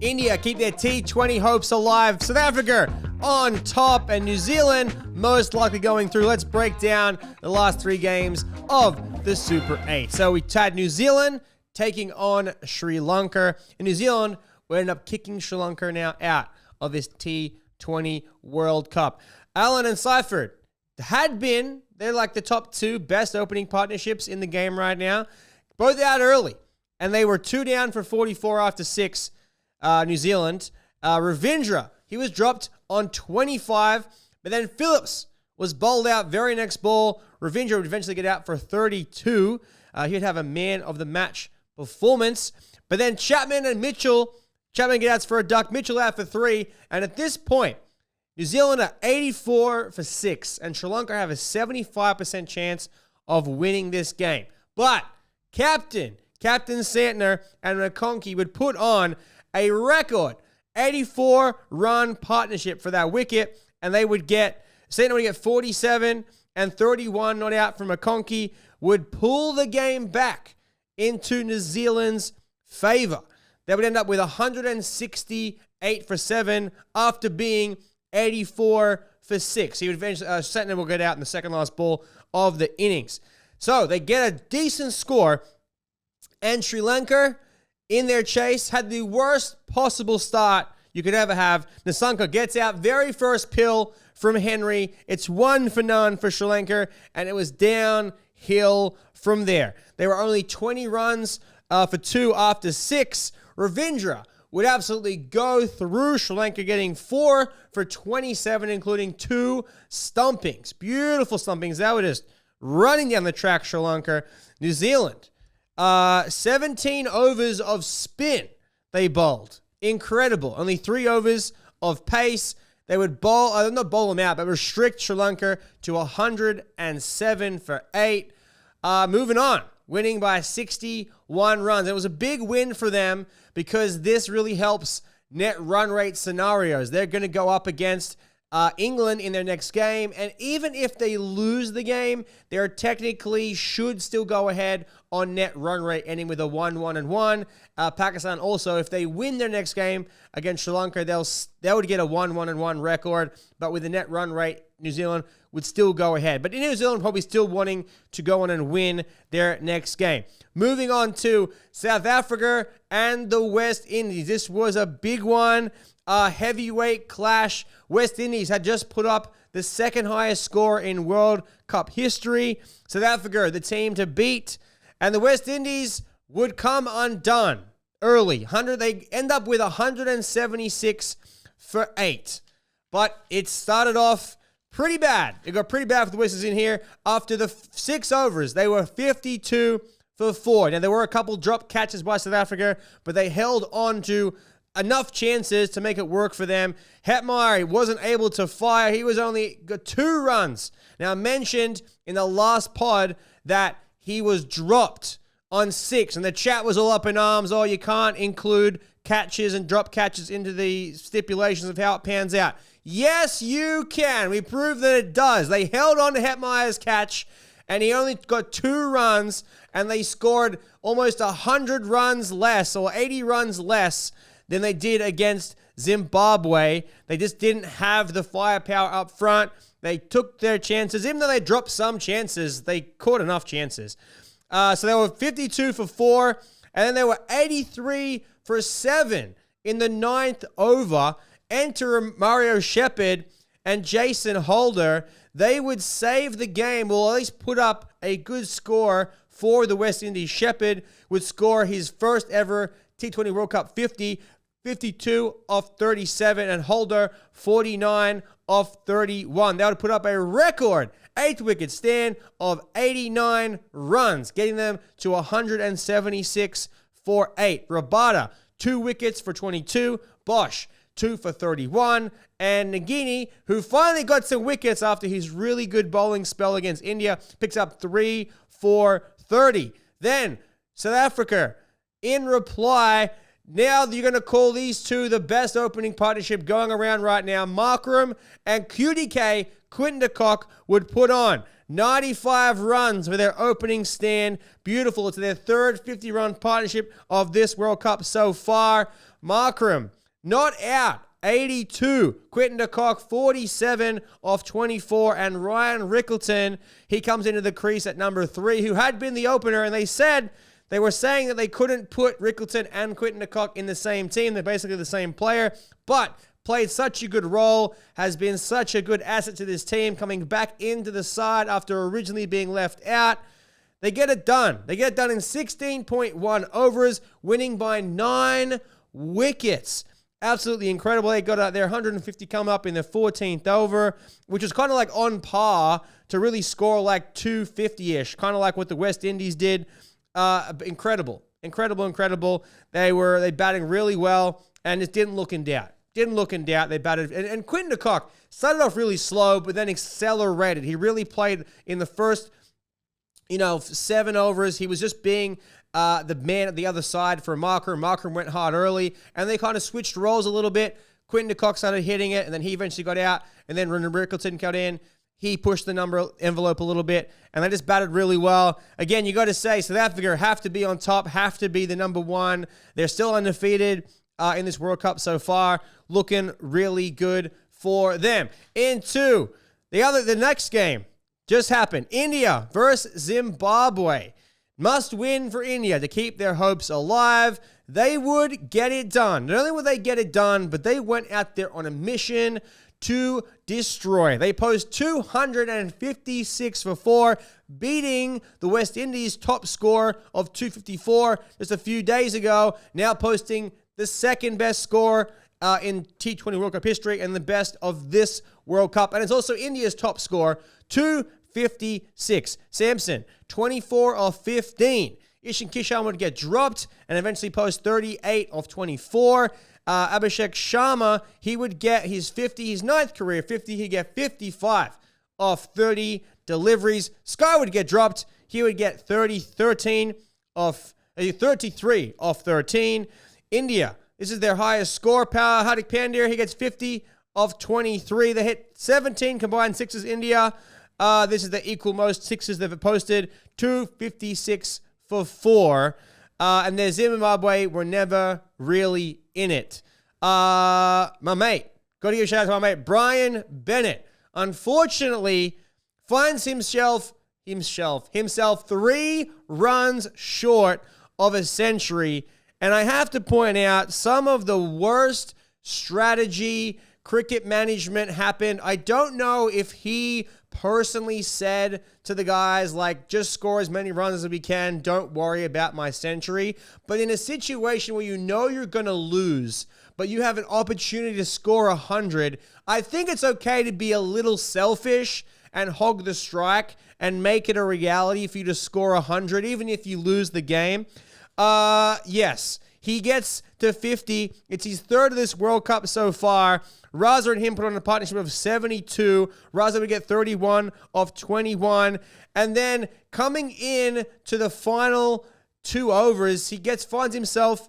India keep their T20 hopes alive. South Africa on top, and New Zealand most likely going through. Let's break down the last 3 games of the Super 8. So we had New Zealand taking on Sri Lanka. And New Zealand will end up kicking Sri Lanka now out of this T20 World Cup. Allen and Seifert they're like the top 2 best opening partnerships in the game right now. Both out early. And they were 2 down for 44 after 6, New Zealand. Ravindra, he was dropped on 25, but then Phillips was bowled out very next ball. Ravindra would eventually get out for 32. He'd have a man of the match performance. But then Chapman get outs for a duck, Mitchell out for 3. And at this point, New Zealand are 84 for 6, and Sri Lanka have a 75% chance of winning this game. But Captain Santner and McConkey would put on a record 84-run partnership for that wicket, and Santner would get 47 and 31 not out from McConkey, would pull the game back into New Zealand's favor. They would end up with 168 for 7 after being 84 for 6. He would eventually, Santner will get out in the second last ball of the innings. So they get a decent score, and Sri Lanka, in their chase, had the worst possible start you could ever have. Nissanka gets out very first pill from Henry. It's 1 for none for Sri Lanka, and it was downhill from there. They were only 20 runs for 2 after 6. Ravindra would absolutely go through Sri Lanka, getting 4 for 27, including 2 stumpings. Beautiful stumpings. That was just running down the track, Sri Lanka. New Zealand, 17 overs of spin they bowled. Incredible. Only 3 overs of pace. They would not bowl them out, but restrict Sri Lanka to 107 for 8. Moving on. Winning by 61 runs. It was a big win for them because this really helps net run rate scenarios. They're going to go up against England in their next game, and even if they lose the game, they technically should still go ahead on net run rate, ending with a 1-1-1. Pakistan also, if they win their next game against Sri Lanka, they would get a 1-1-1 record, but with the net run rate, New Zealand would still go ahead. But New Zealand probably still wanting to go on and win their next game. Moving on to South Africa and the West Indies. This was a big one, a heavyweight clash. West Indies had just put up the second highest score in World Cup history. South Africa, the team to beat. And the West Indies would come undone early. They end up with 176 for 8. But it started off pretty bad. It got pretty bad for the West Indies in here. After the 6 overs, they were 52 for 4. Now, there were a couple drop catches by South Africa, but they held on to enough chances to make it work for them. Hetmeyer wasn't able to fire. He was only got 2 runs. Now, I mentioned in the last pod that he was dropped on 6, and the chat was all up in arms. Oh, you can't include catches and drop catches into the stipulations of how it pans out. Yes, you can. We proved that it does. They held on to Hetmeyer's catch, and he only got 2 runs, and they scored almost 100 runs less, or 80 runs less than they did against Zimbabwe. They just didn't have the firepower up front. They took their chances. Even though they dropped some chances, they caught enough chances. So they were 52 for 4, and then they were 83 for 7 in the 9th over. Enter Mario Shepherd and Jason Holder. They would save the game, or at least put up a good score for the West Indies. Shepherd would score his first ever T20 World Cup 50, 52 off 37, and Holder 49 off 31. That would put up a record 8th wicket stand of 89 runs, getting them to 176 for 8. Rabada, 2 wickets for 22. Bosch, 2 for 31. And Nagini, who finally got some wickets after his really good bowling spell against India, picks up 3 for 30. Then South Africa, in reply, now you're going to call these two the best opening partnership going around right now. Markram and QDK, Quinton de Kock, would put on 95 runs for their opening stand. Beautiful. It's their third 50-run partnership of this World Cup so far. Markram, not out. 82. Quinton de Kock, 47 off 24. And Ryan Rickleton, he comes into the crease at number 3, who had been the opener. And they were saying that they couldn't put Rickleton and Quinton de Kock in the same team. They're basically the same player, but played such a good role, has been such a good asset to this team, coming back into the side after originally being left out. They get it done. They get it done in 16.1 overs, winning by 9 wickets. Absolutely incredible. They got their 150 come up in the 14th over, which was kind of like on par to really score like 250-ish, kind of like what the West Indies did. Incredible. They batting really well and just didn't look in doubt. They batted. And Quinton de Kock started off really slow, but then accelerated. He really played in the first 7 overs. He was just being the man at the other side for Markram. Markram went hard early, and they kind of switched roles a little bit. Quinton de Kock started hitting it, and then he eventually got out, and then Rickleton got in. He pushed the number envelope a little bit, and they just batted really well. Again, you got to say, South Africa have to be on top, have to be the number 1. They're still undefeated in this World Cup so far, looking really good for them. Into the next game just happened. India versus Zimbabwe. Must win for India to keep their hopes alive. They would get it done. Not only would they get it done, but they went out there on a mission to destroy. They posted 256 for 4, beating the West Indies' top score of 254 just a few days ago, now posting the second best score in T20 World Cup history and the best of this World Cup. And it's also India's top score, 256. Samson, 24 of 15. Ishan Kishan would get dropped and eventually post 38 of 24. Abhishek Sharma, he would get his 9th career 50. He'd get 55 of 30 deliveries. Sky would get dropped. He would get 33 of 13. India, this is their highest score power. Hardik Pandya, he gets 50 of 23. They hit 17 combined sixes, India. This is the equal most sixes they've posted, 256 for 4. And their Zimbabwe were never really in it. My mate, got to give a shout out to my mate, Brian Bennett. Unfortunately, finds himself 3 runs short of a century. And I have to point out some of the worst strategy, cricket management happened. I don't know if he personally said to the guys, like, just score as many runs as we can. Don't worry about my century. But in a situation where you know you're going to lose, but you have an opportunity to score 100, I think it's okay to be a little selfish and hog the strike and make it a reality for you to score 100, even if you lose the game. Yes, he gets to 50. It's his 3rd of this World Cup so far. Raza and him put on a partnership of 72. Raza would get 31 of 21. And then coming in to the final 2 overs, he finds himself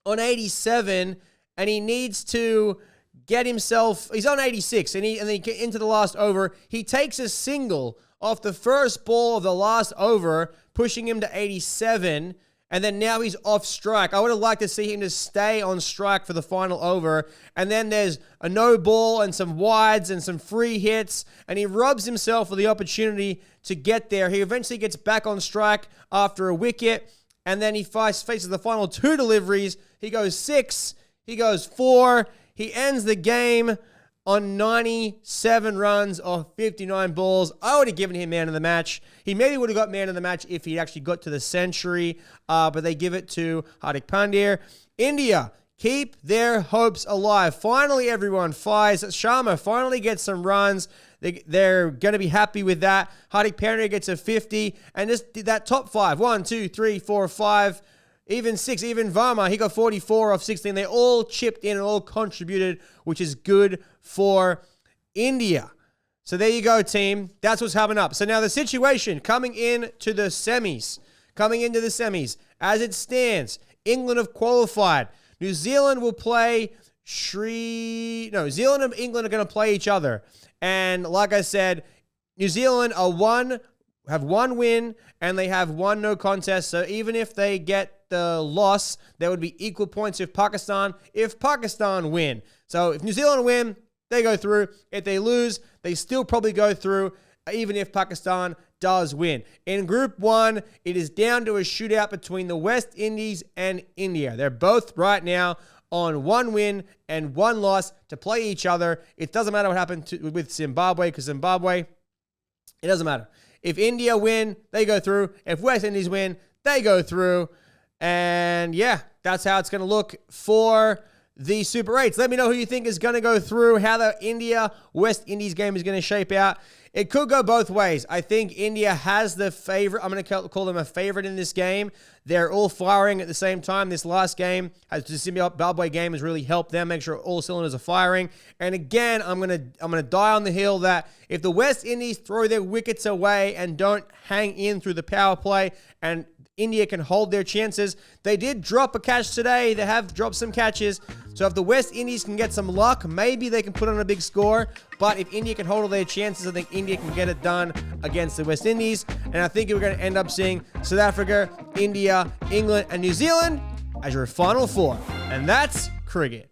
on 87, and he needs to get himself, he's on 86, and then into the last over, he takes a single off the first ball of the last over, pushing him to 87. And then now he's off strike. I would have liked to see him just stay on strike for the final over. And then there's a no ball and some wides and some free hits. And he robs himself of the opportunity to get there. He eventually gets back on strike after a wicket. And then he faces the final 2 deliveries. He goes 6. He goes 4. He ends the game on 97 runs off 59 balls. I would have given him man of the match. He maybe would have got man of the match if he actually got to the century, but they give it to Hardik Pandya. India keep their hopes alive. Finally, everyone fires. Sharma finally gets some runs. They're going to be happy with that. Hardik Pandya gets a 50, and just that top 5, 1, 2, 3, 4, 5, even 6, even Varma, he got 44 off 16. They all chipped in and all contributed, which is good for India. So there you go, team. That's what's coming up. So now the situation coming into the semis. As it stands, England have qualified. New Zealand will play Zealand and England are going to play each other. And like I said, New Zealand are 1 have one win and they have one no contest. So even if they get the loss, there would be equal points if Pakistan win. So if New Zealand win, they go through. If they lose, they still probably go through, even if Pakistan does win. In Group 1, it is down to a shootout between the West Indies and India. They're both right now on one win and one loss to play each other. It doesn't matter what happened with Zimbabwe, because Zimbabwe, it doesn't matter. If India win, they go through. If West Indies win, they go through. And yeah, that's how it's going to look for the Super 8s. Let me know who you think is going to go through, how the India-West Indies game is going to shape out. It could go both ways. I think India has the favorite. I'm going to call them a favorite in this game. They're all firing at the same time. This last game, the Zimbabwe game, has really helped them make sure all cylinders are firing. And again, I'm gonna die on the hill that if the West Indies throw their wickets away and don't hang in through the power play, and India can hold their chances. They did drop a catch today. They have dropped some catches. So if the West Indies can get some luck, maybe they can put on a big score. But if India can hold all their chances, I think India can get it done against the West Indies. And I think we're going to end up seeing South Africa, India, England, and New Zealand as your final four. And that's cricket.